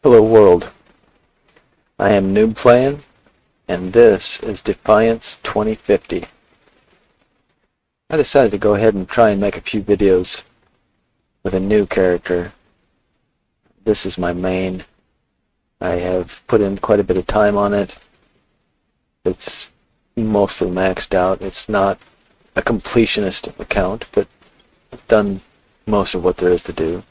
Hello world, I am Noob Playing, and this is Defiance 2050. I decided to go ahead and try and make a few videos with a new character. This is my main. I have put in quite a bit of time on it. It's mostly maxed out. It's not a completionist account, but I've done most of what there is to do.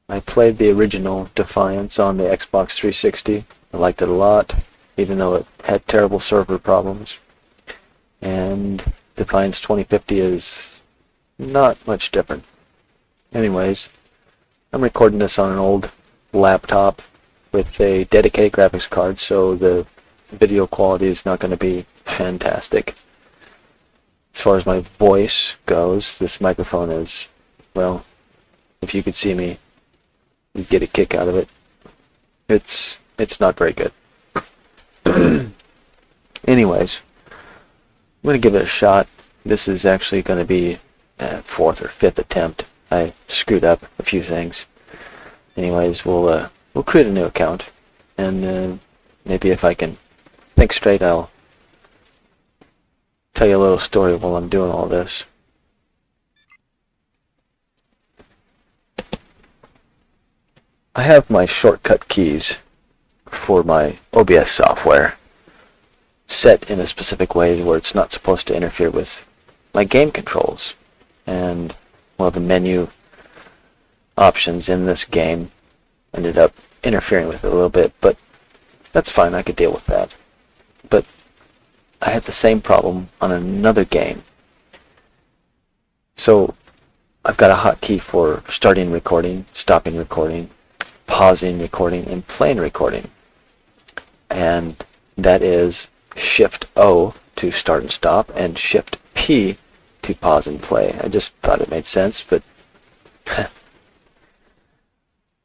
I played the original Defiance on the Xbox 360. I liked it a lot, even though it had terrible server problems. And Defiance 2050 is not much different. Anyways, I'm recording this on an old laptop with a dedicated graphics card, so the video quality is not going to be fantastic. As far as my voice goes, this microphone is, well, if you could see me, you'd get a kick out of it. It's not very good. Anyways, I'm going to give it a shot. This is actually going to be a fourth or fifth attempt. I screwed up a few things. Anyways, we'll create a new account, and maybe if I can think straight, I'll tell you a little story while I'm doing all this. I have my shortcut keys for my OBS software set in a specific way where it's not supposed to interfere with my game controls. And, well, the menu options in this game ended up interfering with it a little bit, but that's fine, I could deal with that. But I had the same problem on another game. So I've got a hotkey for starting recording, stopping recording, pausing recording, and playing recording. And that is Shift-O to start and stop, and Shift-P to pause and play. I just thought it made sense, but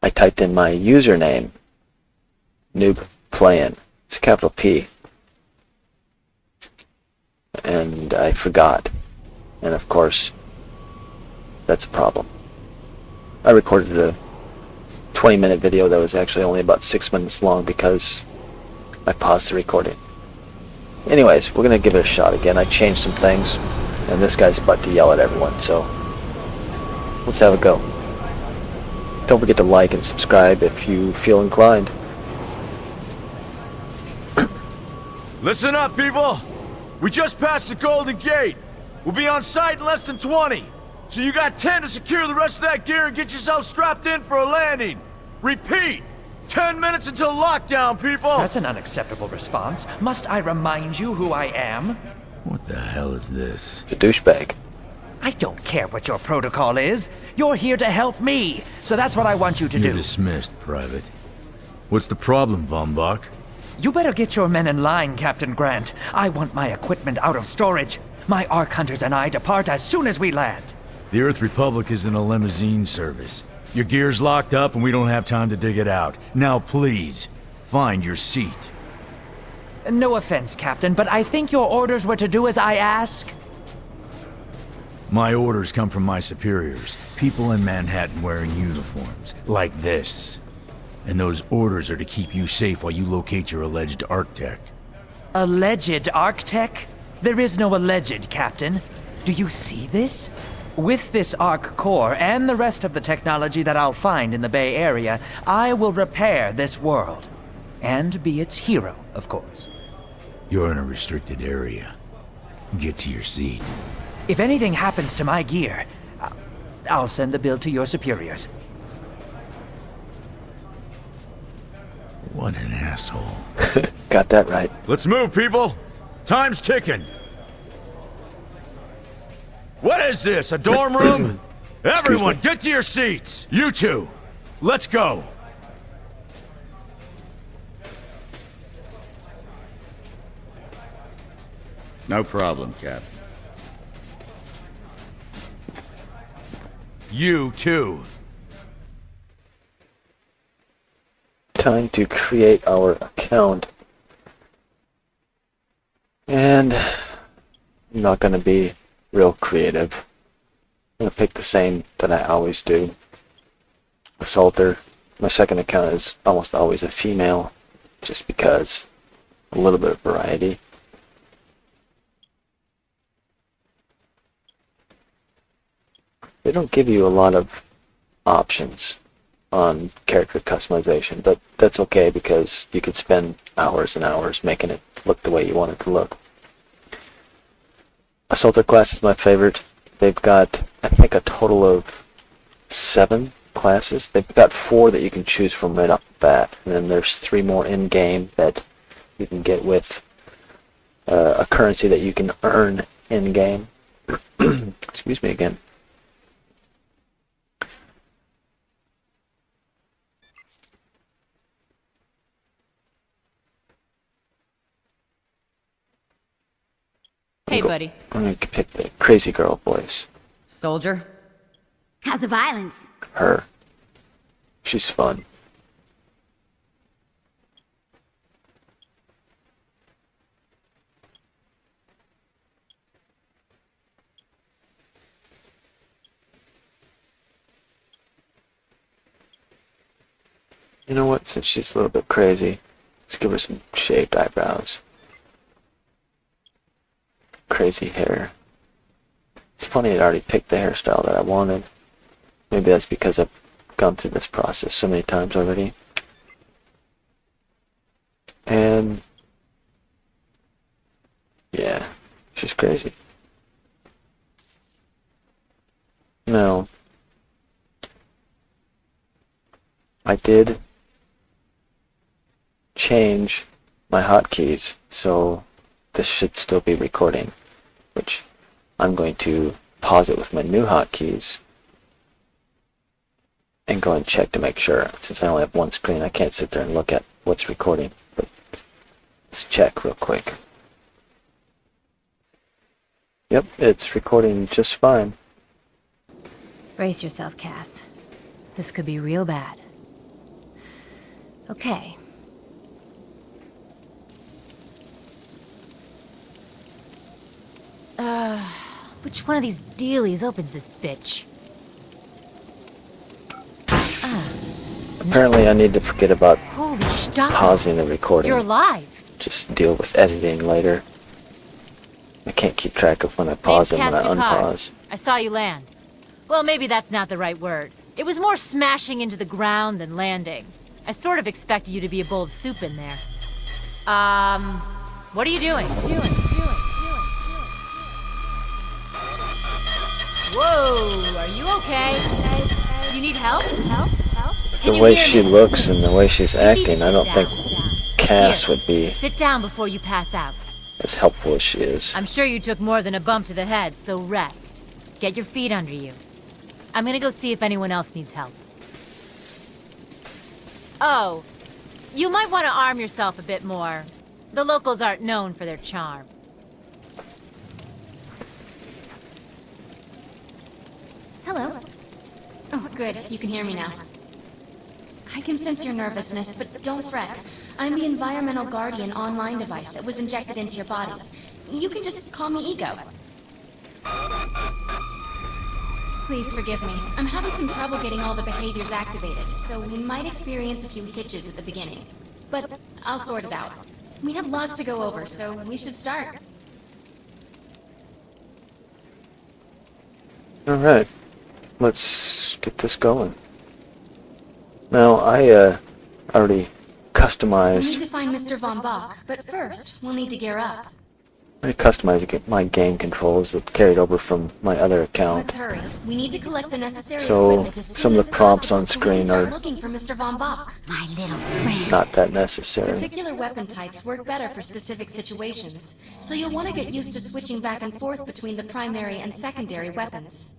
I typed in my username, Noob Playing. It's a capital P. And I forgot. And of course, that's a problem. I recorded a 20-minute video that was actually only about 6 minutes long because I paused the recording. Anyways, we're going to give it a shot again. I changed some things, and this guy's about to yell at everyone, so let's have a go. Don't forget to like and subscribe if you feel inclined. Listen up, people! We just passed the Golden Gate. We'll be on site in less than 20. So you got 10 to secure the rest of that gear and get yourself strapped in for a landing. Repeat! 10 minutes until lockdown, people! That's an unacceptable response. Must I remind you who I am? What the hell is this? It's a douchebag. I don't care what your protocol is. You're here to help me, so that's what I want you to You're do. dismissed, Private. What's the problem, Von Bach? You better get your men in line, Captain Grant. I want my equipment out of storage. My Ark Hunters and I depart as soon as we land. The Earth Republic is in a limousine service. Your gear's locked up and we don't have time to dig it out. Now please, find your seat. No offense, Captain, but I think your orders were to do as I ask. My orders come from my superiors. People in Manhattan wearing uniforms, like this. And those orders are to keep you safe while you locate your alleged Arctech. Alleged Arctech? There is no alleged, Captain. Do you see this? With this Ark core and the rest of the technology that I'll find in the Bay Area, I will repair this world. And be its hero, of course. You're in a restricted area. Get to your seat. If anything happens to my gear, I'll send the bill to your superiors. What an asshole. Got that right. Let's move, people! Time's ticking! What is this, a dorm room? Everyone, get to your seats! You two, let's go! No problem, Cap. You too. Time to create our account. And I'm not going to be real creative. I'm going to pick the same that I always do. Assaulter, My second account is almost always a female, just because a little bit of variety. They don't give you a lot of options on character customization, but that's okay because you could spend hours and hours making it look the way you want it to look. Assaulter class is my favorite. They've got, I think, a total of 7 classes. They've got 4 that you can choose from right off the bat, and then there's 3 more in-game that you can get with a currency that you can earn in-game. Excuse me again. Hey, buddy. I'm going to pick the crazy girl voice. Soldier? How's the violence? Her. She's fun. You know what? Since she's a little bit crazy, let's give her some shaved eyebrows. Crazy hair. It's funny I'd already picked the hairstyle that I wanted. Maybe that's because I've gone through this process so many times already. And yeah, she's crazy. Now, I did change my hotkeys, so this should still be recording, which I'm going to pause it with my new hotkeys and go and check to make sure. Since I only have one screen, I can't sit there and look at what's recording, but let's check real quick. Yep, it's recording just fine. Brace yourself, Cass. This could be real bad. Okay. Which one of these dealies opens this bitch? Apparently I need to forget about Holy stop! pausing the recording. You're alive! Just deal with editing later. I can't keep track of when I pause and when I unpause. I saw you land. Well, maybe that's not the right word. It was more smashing into the ground than landing. I sort of expected you to be a bowl of soup in there. What are you doing? Whoa, are you okay? You need help? The way she looks and the way she's acting, I don't think Cass would be Sit down before you pass out. as helpful as she is. I'm sure you took more than a bump to the head, so rest. Get your feet under you. I'm gonna go see if anyone else needs help. Oh, you might want to arm yourself a bit more. The locals aren't known for their charm. Hello. Oh, good. You can hear me now. I can sense your nervousness, but don't fret. I'm the environmental guardian online device that was injected into your body. You can just call me Ego. Please forgive me. I'm having some trouble getting all the behaviors activated, so we might experience a few hitches at the beginning. But I'll sort it out. We have lots to go over, so we should start. Alright, let's get this going. Now, I already We need customized to find Mr. Von Bach, but first, we'll need to gear up. my game controls that carried over from my other account. Let's hurry. We need to collect the necessary So, equipment as soon some of as the prompts on possible so we can screen start are looking for Mr. Von Bach. My little friend. Not that necessary. Particular weapon types work better for specific situations, so you'll want to get used to switching back and forth between the primary and secondary weapons.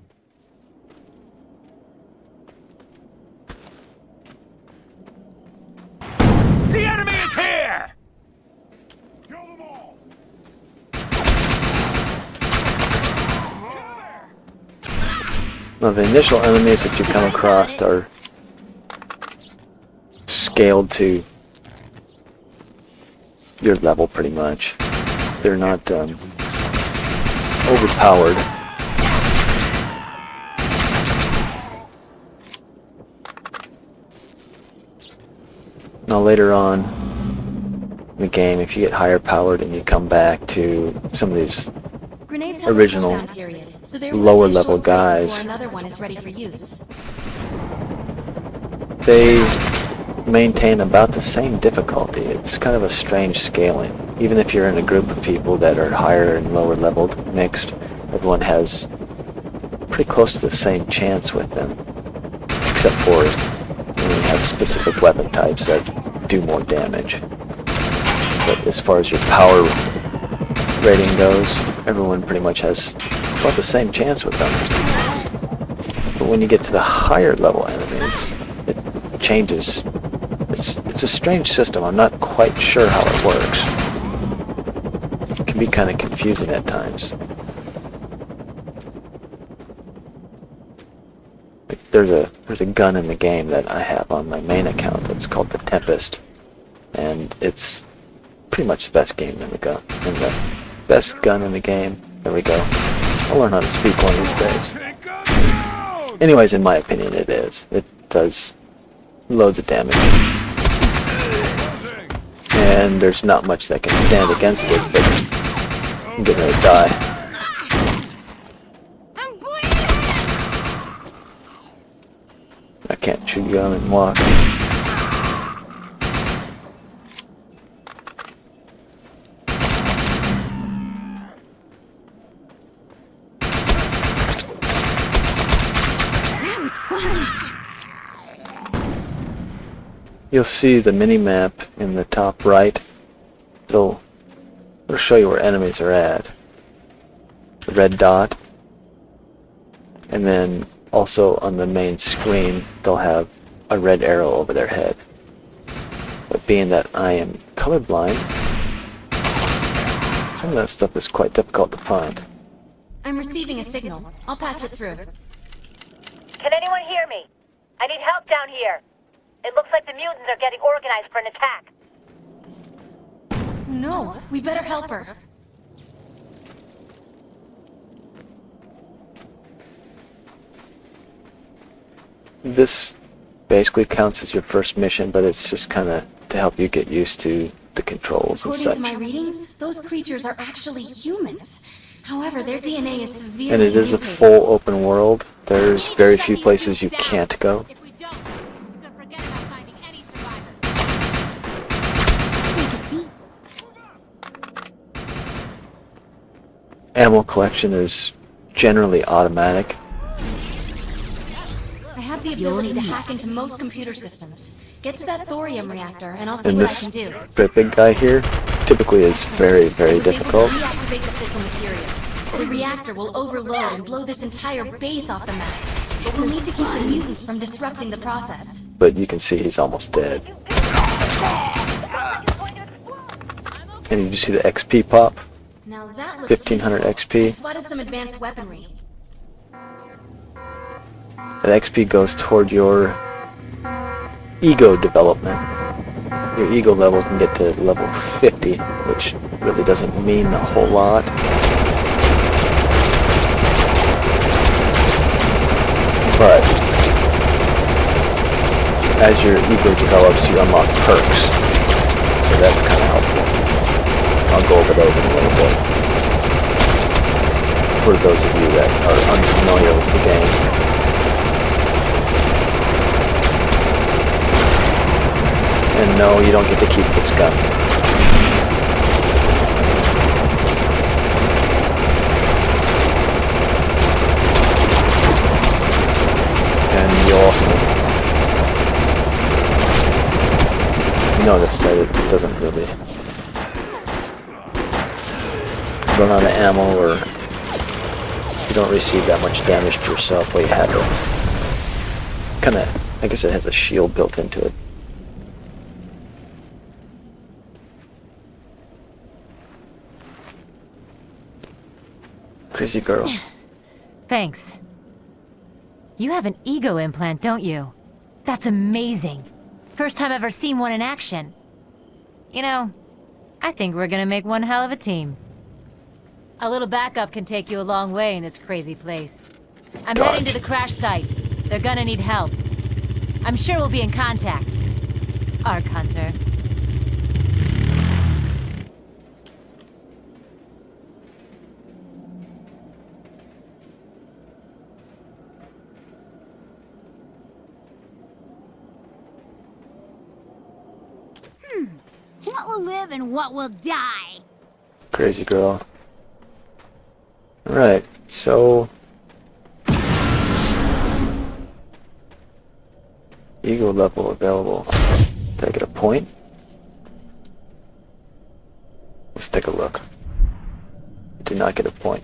The enemy is here! Now, the initial enemies that you come across are scaled to your level, pretty much. They're not overpowered. Now later on in the game, if you get higher powered and you come back to some of these Grenades have original a cooldown period, so there will lower be a level short break guys, before another one is ready for use. they maintain about the same difficulty. It's kind of a strange scaling. Even if you're in a group of people that are higher and lower leveled mixed, everyone has pretty close to the same chance with them, except for you have specific weapon types that do more damage. But as far as your power rating goes, everyone pretty much has about the same chance with them. But when you get to the higher level enemies, it changes. It's a strange system. I'm not quite sure how it works. It can be kind of confusing at times. There's a gun in the game that I have on my main account that's called the Tempest, and it's pretty much the best game in the gun. And the best gun in the game. There we go. I'll learn how to speak one of these days. Anyways, in my opinion, it is. It does loads of damage, and there's not much that can stand against it. But I'm getting ready to die. I can't chew gum and walk. That was fun. You'll see the mini-map in the top right. It'll show you where enemies are at. The red dot. And then also on the main screen, they'll have a red arrow over their head. But being that I am colorblind, some of that stuff is quite difficult to find. I'm receiving a signal. I'll patch it through. Can anyone hear me? I need help down here. It looks like the mutants are getting organized for an attack. No, we better help her. This basically counts as your first mission, but it's just kind of to help you get used to the controls and According such. to my readings, those creatures are actually humans. However, their DNA is severely And it is a mutated. full open world. There's very few places you can't go. If we don't, we could forget about finding any survivors. Take a seat. Ammo collection is generally automatic. I have the ability to hack into most computer systems. Get to that thorium reactor, and I'll see And what I this can do. big guy here typically is very, very I was able difficult. to reactivate the fissile materials. The reactor will overload and blow this entire base off the map. But we'll need to keep the mutants from disrupting the process. But you can see he's almost dead. And you see the XP pop? Now that looks 1500 useful. XP. I spotted some advanced weaponry. That XP goes toward your ego development. Your ego level can get to level 50, which really doesn't mean a whole lot. But as your ego develops, you unlock perks. So that's kind of helpful. I'll go over those in a little bit. For those of you that are unfamiliar with the game. And no, you don't get to keep this gun. And you'll also notice that it doesn't really run out of ammo, or you don't receive that much damage to yourself while you have it. Kinda, I guess it has a shield built into it. Crazy girl. Thanks. You have an ego implant, don't you? That's amazing. First time I've ever seen one in action. You know, I think we're gonna make one hell of a team. A little backup can take you a long way in this crazy place. I'm Dodge. heading to the crash site. They're gonna need help. I'm sure we'll be in contact. Arc Hunter. What will live and what will die? Crazy girl. Alright, so... Ego level available. Did I get a point? Let's take a look. Did not get a point.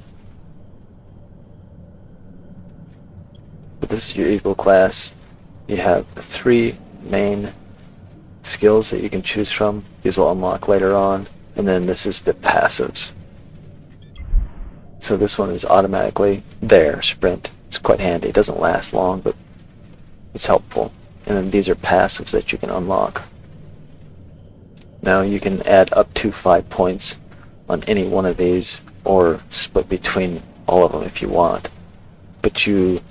But this is your ego class. You have 3 main skills that you can choose from. These will unlock later on. And then this is the passives. So this one is automatically there, sprint. It's quite handy. It doesn't last long, but it's helpful. And then these are passives that you can unlock. Now you can add up to 5 points on any one of these, or split between all of them if you want. But you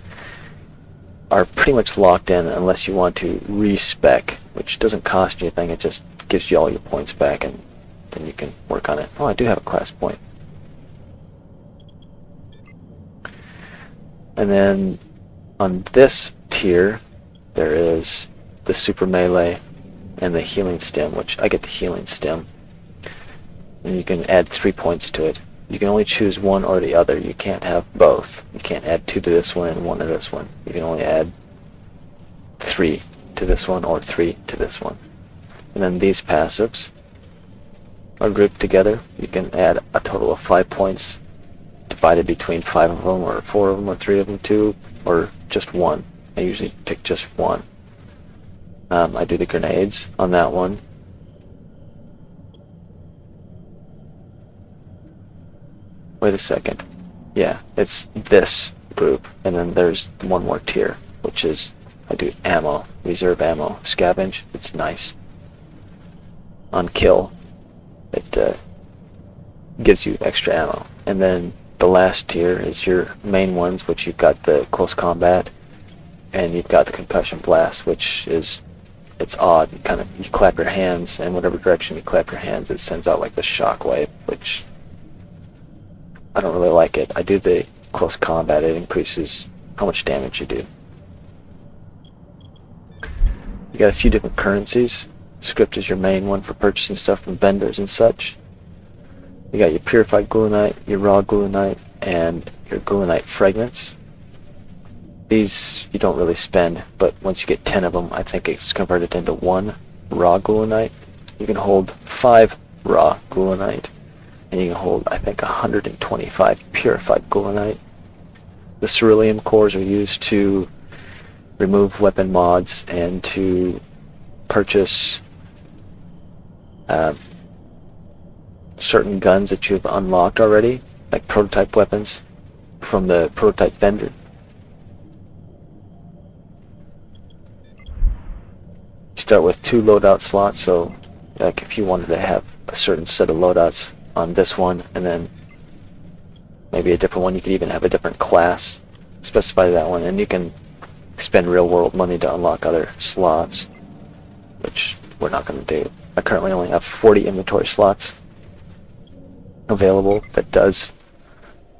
are pretty much locked in unless you want to respec, which doesn't cost you anything. It just gives you all your points back, and then you can work on it. Oh, I do have a class point. And then on this tier, there is the super melee and the healing stem, which I get the healing stem. And you can add 3 points to it. You can only choose one or the other. You can't have both. You can't add 2 to this one and 1 to this one. You can only add 3 to this one or 3 to this one. And then these passives are grouped together. You can add a total of 5 points divided between 5 of them, or 4 of them, or 3 of them, 2, or just 1. I usually pick just 1. I do the grenades on that one. Wait a second. Yeah, it's this group, and then there's one more tier, which is I do ammo, reserve ammo, scavenge. It's nice. On kill, it gives you extra ammo. And then the last tier is your main ones, which you've got the close combat, and you've got the concussion blast, which is, it's odd. You clap your hands, and whatever direction you clap your hands, it sends out like the shockwave, which I don't really like it. I do the close combat. It increases how much damage you do. You got a few different currencies. Script is your main one for purchasing stuff from vendors and such. You got your purified gluonite, your raw gluonite, and your gluonite fragments. These you don't really spend, but once you get 10 of them, I think it's converted into 1 raw gluonite. You can hold 5 raw gluonite, and you can hold, I think, 125 purified gluonite. The ceruleum cores are used to remove weapon mods and to purchase certain guns that you've unlocked already, like prototype weapons, from the prototype vendor. You start with 2 loadout slots, so like if you wanted to have a certain set of loadouts on this one, and then maybe a different one, you could even have a different class, specify that one, and you can spend real world money to unlock other slots, which we're not going to do. I currently only have 40 inventory slots available. That does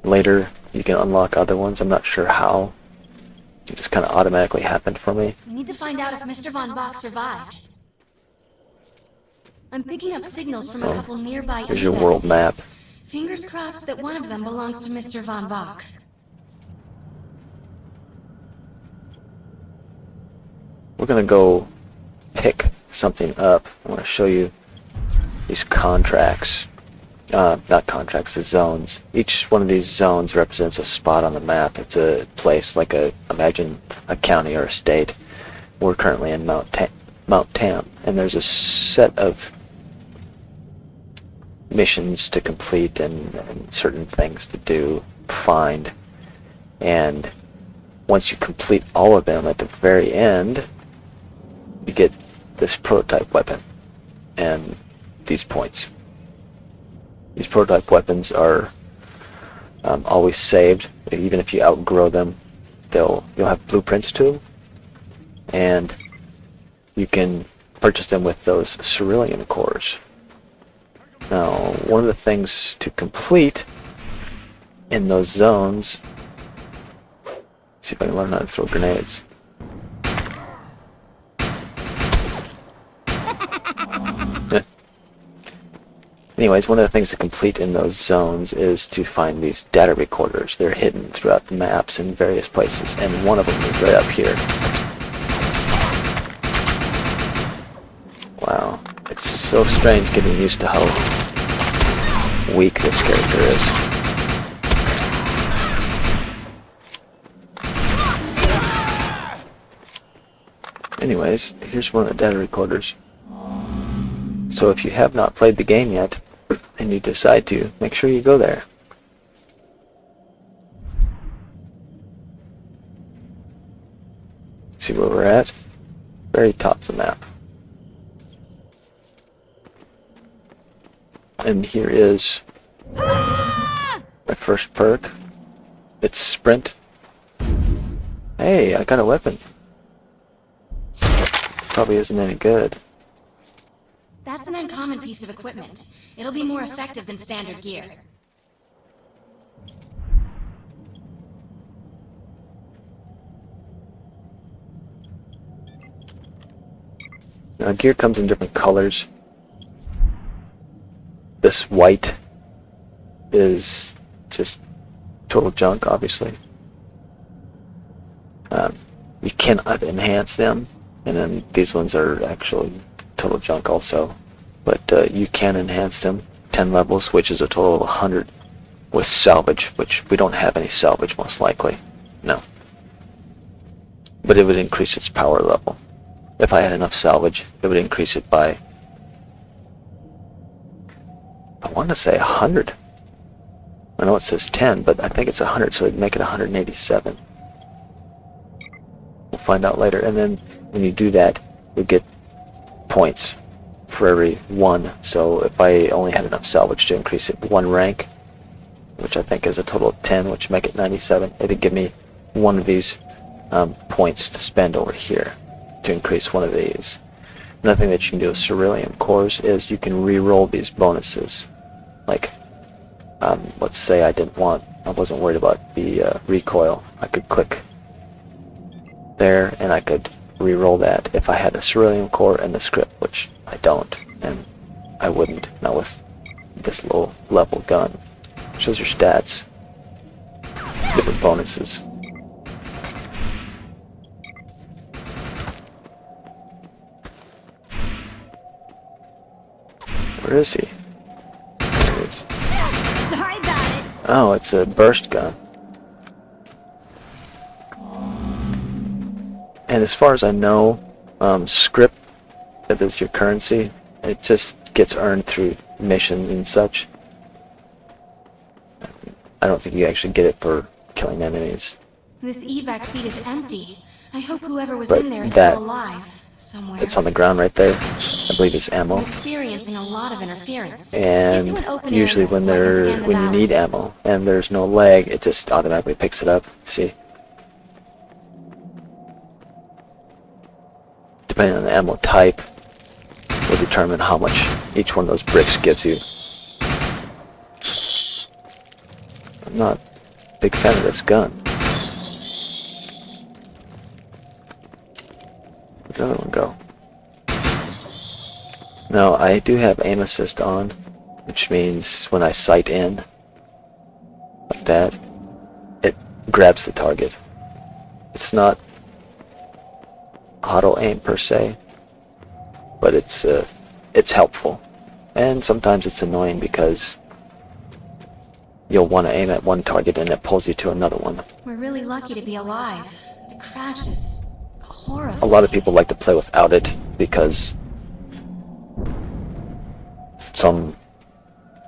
later you can unlock other ones. I'm not sure how. It just kind of automatically happened for me. We need to find out if Mr. Von Bach survived. I'm picking up signals from a couple nearby Here's your world map. Fingers crossed that one of them belongs to Mr. Von Bach. We're going to go pick something up. I want to show you these contracts. Not contracts, the zones. Each one of these zones represents a spot on the map. It's a place, like imagine a county or a state. We're currently in Mount Tam, and there's a set of missions to complete and certain things to do, find, and once you complete all of them, at the very end, you get this prototype weapon and these points. These prototype weapons are always saved. Even if you outgrow them, you'll have blueprints to them, and you can purchase them with those cerulean cores. Now, one of the things to complete in those zones, see if I can learn how to throw grenades. Anyways, one of the things to complete in those zones is to find these data recorders. They're hidden throughout the maps in various places, and one of them is right up here. Wow, it's so strange getting used to how weak this character is. Anyways, here's one of the data recorders. So if you have not played the game yet, and you decide to, make sure you go there. See where we're at? Very top of the map. And here is my first perk. It's Sprint. Hey, I got a weapon. Probably isn't any good. That's an uncommon piece of equipment. It'll be more effective than standard gear. Now, gear comes in different colors. This white is just total junk, obviously. You cannot enhance them, and then these ones are actually total junk also. But you can enhance them 10 levels, which is a total of 100 with salvage, which we don't have any salvage most likely. No. But it would increase its power level. If I had enough salvage, it would increase it by, I want to say 100. I know it says 10, but I think it's 100, so it'd make it 187. We'll find out later. And then when you do that, you get points for every one. So if I only had enough salvage to increase it one rank, which I think is a total of 10, which make it 97, it'd give me one of these points to spend over here to increase one of these. Another thing that you can do with cerulean cores is you can re-roll these bonuses. Like, let's say I wasn't worried about the recoil. I could click there and I could re-roll that if I had a cerulean core and the script, which I don't, and I wouldn't. Now with this low level gun, shows your stats, different bonuses. Where is he? There he is. Sorry about it. Oh, it's a burst gun. And as far as I know, script, that is your currency, it just gets earned through missions and such. I don't think you actually get it for killing enemies. This evac seat is empty. I hope whoever was But in there is that- still alive. Somewhere. It's on the ground right there. I believe it's ammo. I'm experiencing a lot of interference. And Get to an open usually area when so I can scan the when you valley. need ammo and there's no lag, it just automatically picks it up. See? Depending on the ammo type will determine how much each one of those bricks gives you. I'm not a big fan of this gun. Where'd the other one go? Now, I do have aim assist on, which means when I sight in, like that, it grabs the target. It's not auto aim per se, but it's helpful. And sometimes it's annoying because you'll want to aim at one target and it pulls you to another one. We're really lucky to be alive. The crash is horrible. A lot of people like to play without it because some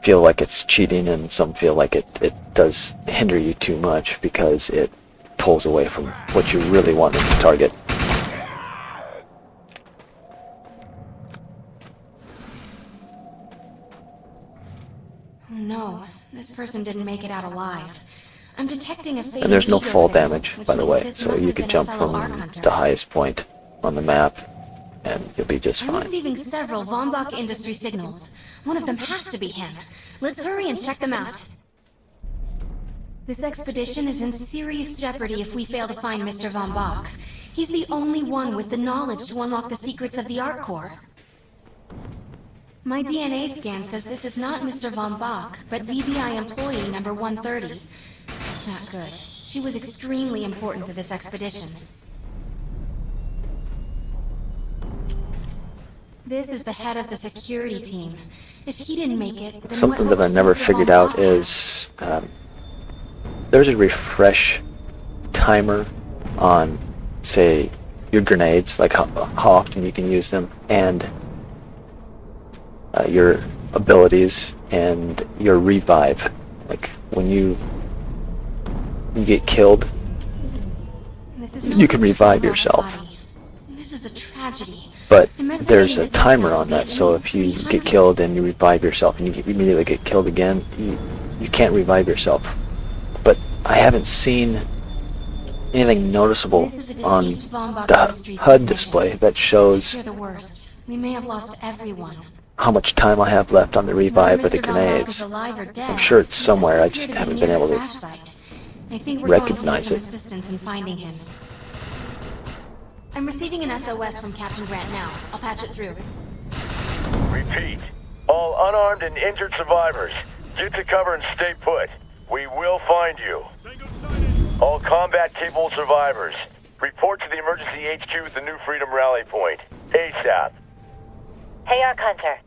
feel like it's cheating and some feel like it does hinder you too much because it pulls away from what you really want to target. Oh no, this person didn't make it out alive. I'm detecting a faded And there's no ego fall signal, damage, which by the means way, this so must you have could been a jump fellow from Ark hunter. the highest point on the map and you'll be just I'm fine. receiving several Von Bach industry signals. One of them has to be him. Let's hurry and check them out. This expedition is in serious jeopardy if we fail to find Mr. Von Bach. He's the only one with the knowledge to unlock the secrets of the Arc Core. My DNA scan says this is not Mr. Von Bach, but VBI employee number 130. That's not good. She was extremely important to this expedition. This is the head of the security team. If he didn't make it, then Something what that I hope never does Mr. figured Von out Bach have? is there's a refresh timer on, say, your grenades, like how often you can use them, and your abilities and your revive. Like when you get killed, This is you can not Mr. revive Von Bach's yourself. body. This is a tragedy. But I'm estimating there's a the timer death on count that, to be so at if you least get 300. killed and you revive yourself and you immediately get killed again, you can't revive yourself. But I haven't seen anything noticeable This is a on deceased Von Bach the Industries HUD technician. display that shows You're the worst. We may have lost everyone. how much time I have left on the revive with the Whether Mr. Von Bach is grenades. alive or dead, I'm sure it's he somewhere, doesn't I appear just to be haven't near been able the to crash site. I think we're going to need recognize some it. assistance in finding him. I'm receiving an SOS from Captain Grant now. I'll patch it through. Repeat. All unarmed and injured survivors, get to cover and stay put. We will find you. All combat-capable survivors, report to the emergency HQ at the New Freedom Rally Point. ASAP. Hey, Arc Hunter.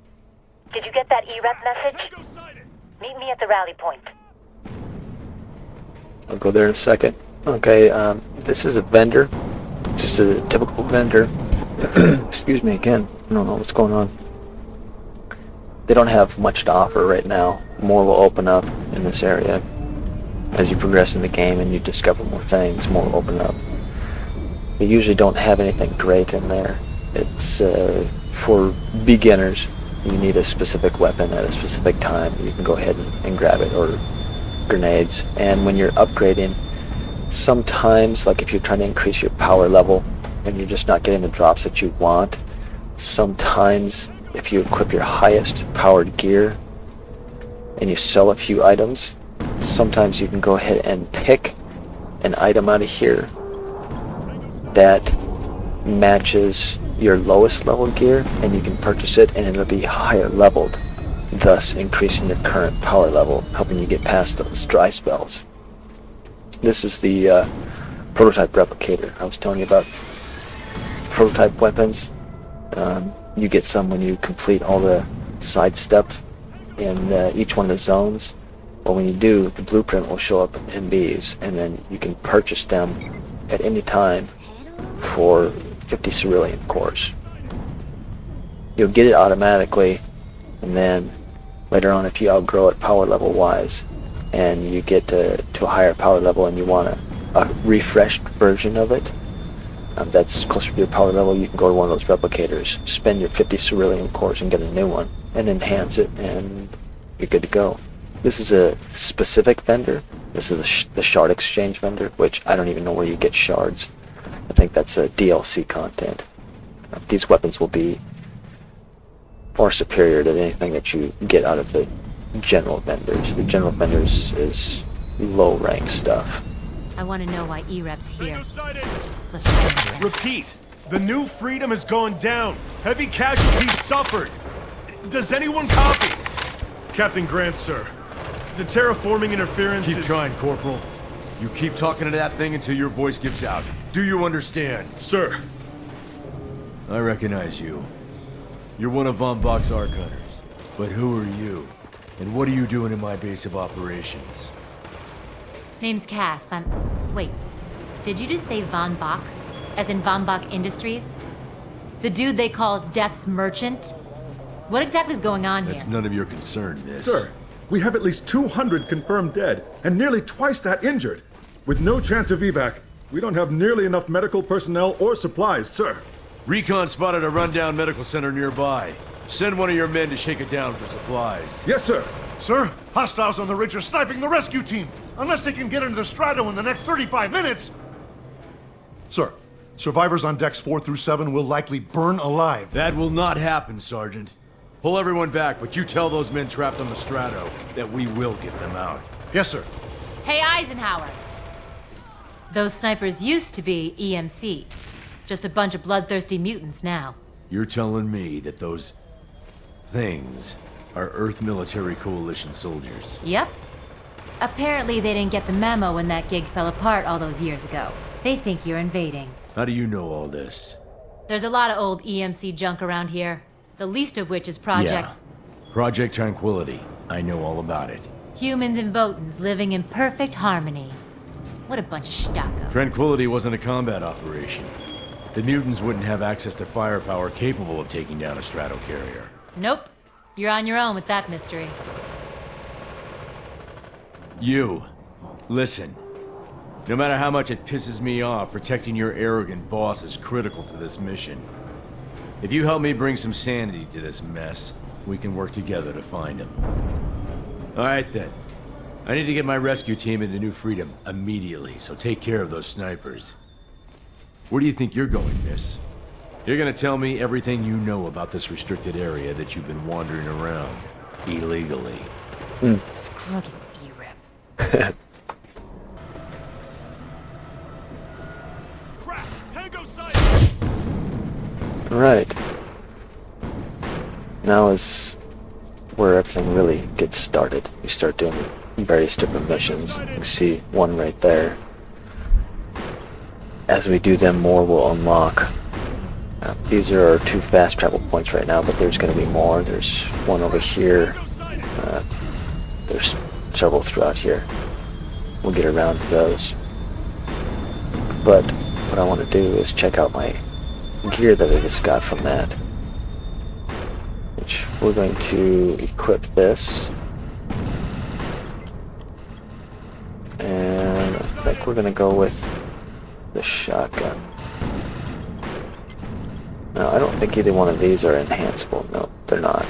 Did you get that E-Rep message? Meet me at the rally point. I'll go there in a second. Okay, this is a vendor. Just a typical vendor. Excuse me again. I don't know what's going on. They don't have much to offer right now. More will open up in this area. As you progress in the game and you discover more things, more will open up. They usually don't have anything great in there. It's for beginners. You need a specific weapon at a specific time. You can go ahead and grab it, or grenades. And when you're upgrading, sometimes, like if you're trying to increase your power level and you're just not getting the drops that you want, sometimes if you equip your highest powered gear and you sell a few items, sometimes you can go ahead and pick an item out of here that matches your lowest level gear, and you can purchase it and it'll be higher leveled, thus increasing your current power level, helping you get past those dry spells. This is the prototype replicator I was telling you about. Prototype weapons, you get some when you complete all the side steps in each one of the zones. But when you do, the blueprint will show up in these, and then you can purchase them at any time for 50 cerulean cores. You'll get it automatically, and then later on, if you outgrow it power level wise, and you get to a higher power level and you want a refreshed version of it, that's closer to your power level, you can go to one of those replicators, spend your 50 cerulean cores and get a new one, and enhance it, and you're good to go. This is a specific vendor. This is the shard exchange vendor, which I don't even know where you get shards. I think that's a DLC content. These weapons will be far superior to anything that you get out of the general vendors. The general vendors is low rank stuff. I want to know why E-Rep's here. Let's find out. Repeat. The New Freedom has gone down. Heavy casualties suffered. Does anyone copy? Captain Grant, sir. The terraforming interference Keep is... trying, Corporal. You keep talking to that thing until your voice gives out. Do you understand? Sir. I recognize you. You're one of Von Bach's Arc Hunters. But who are you? And what are you doing in my base of operations? Name's Cass. Wait. Did you just say Von Bach? As in Von Bach Industries? The dude they call Death's Merchant? What exactly is going on here? That's none of your concern, miss. Sir, we have at least 200 confirmed dead, and nearly twice that injured. With no chance of evac, we don't have nearly enough medical personnel or supplies, sir. Recon spotted a rundown medical center nearby. Send one of your men to shake it down for supplies. Yes, sir. Sir, hostiles on the ridge are sniping the rescue team. Unless they can get into the strato in the next 35 minutes. Sir, Survivors on decks 4 through 7 will likely burn alive. That will not happen, Sergeant. Pull everyone back, but you tell those men trapped on the Strato that we will get them out. Yes, sir. Hey, Eisenhower. Those snipers used to be EMC. Just a bunch of bloodthirsty mutants now. You're telling me that those things are Earth Military Coalition soldiers? Yep. Apparently they didn't get the memo when that gig fell apart all those years ago. They think you're invading. How do you know all this? There's a lot of old EMC junk around here. The least of which is Project... Yeah. Project Tranquility. I know all about it. Humans and Votans living in perfect harmony. What a bunch of stucco. Tranquility wasn't a combat operation. The mutants wouldn't have access to firepower capable of taking down a strato carrier. Nope. You're on your own with that mystery. You. Listen. No matter how much it pisses me off, protecting your arrogant boss is critical to this mission. If you help me bring some sanity to this mess, we can work together to find him. Alright then. I need to get my rescue team into New Freedom immediately, so take care of those snipers. Where do you think you're going, miss? You're gonna tell me everything you know about this restricted area that you've been wandering around illegally. Scruggy E-Rip. Crap! Tango sighted! Right. Now is where everything really gets started. You start doing various different missions. You can see one right there. As we do them, more will unlock. These are our 2 fast travel points right now, but there's going to be more. There's one over here. There's several throughout here. We'll get around to those. But what I want to do is check out my gear that I just got from that. Which we're going to equip this. And I think we're going to go with the shotgun. No, I don't think either one of these are enhanceable. No, they're not.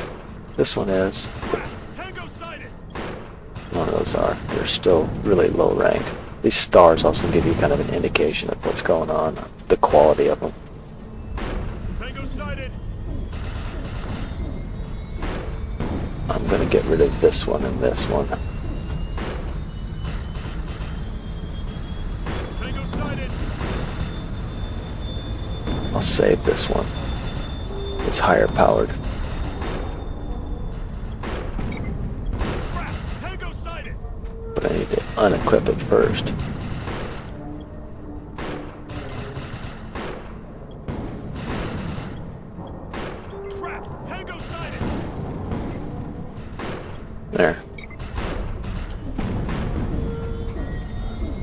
This one is. None of those are. They're still really low ranked. These stars also give you kind of an indication of what's going on, the quality of them. I'm going to get rid of this one and this one. I'll save this one. It's higher powered. But I need to unequip it first. There.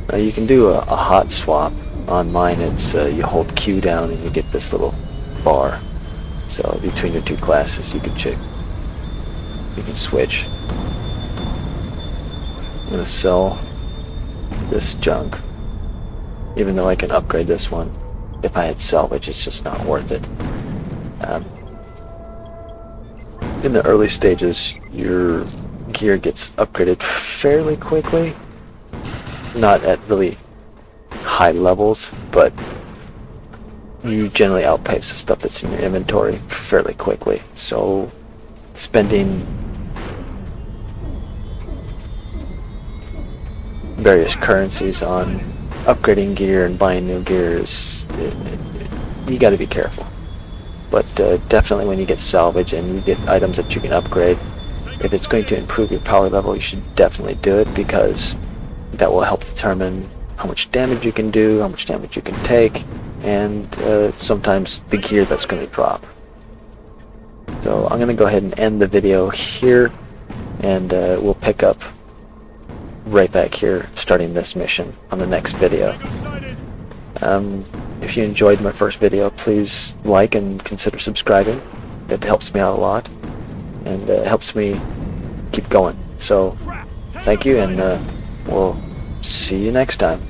Now you can do a hot swap. On mine, it's you hold Q down and you get this little bar. So between your 2 classes, you can switch. I'm gonna sell this junk, even though I can upgrade this one. If I had salvage, it's just not worth it. In the early stages, your gear gets upgraded fairly quickly. Not at really high levels, but you generally outpace the stuff that's in your inventory fairly quickly. So spending various currencies on upgrading gear and buying new gear is, you got to be careful. But definitely when you get salvage and you get items that you can upgrade, if it's going to improve your power level, you should definitely do it, because that will help determine how much damage you can do, how much damage you can take, and sometimes the gear that's going to drop. So I'm going to go ahead and end the video here, and we'll pick up right back here starting this mission on the next video. If you enjoyed my first video, please like and consider subscribing. It helps me out a lot, and it helps me keep going. So thank you, and we'll see you next time.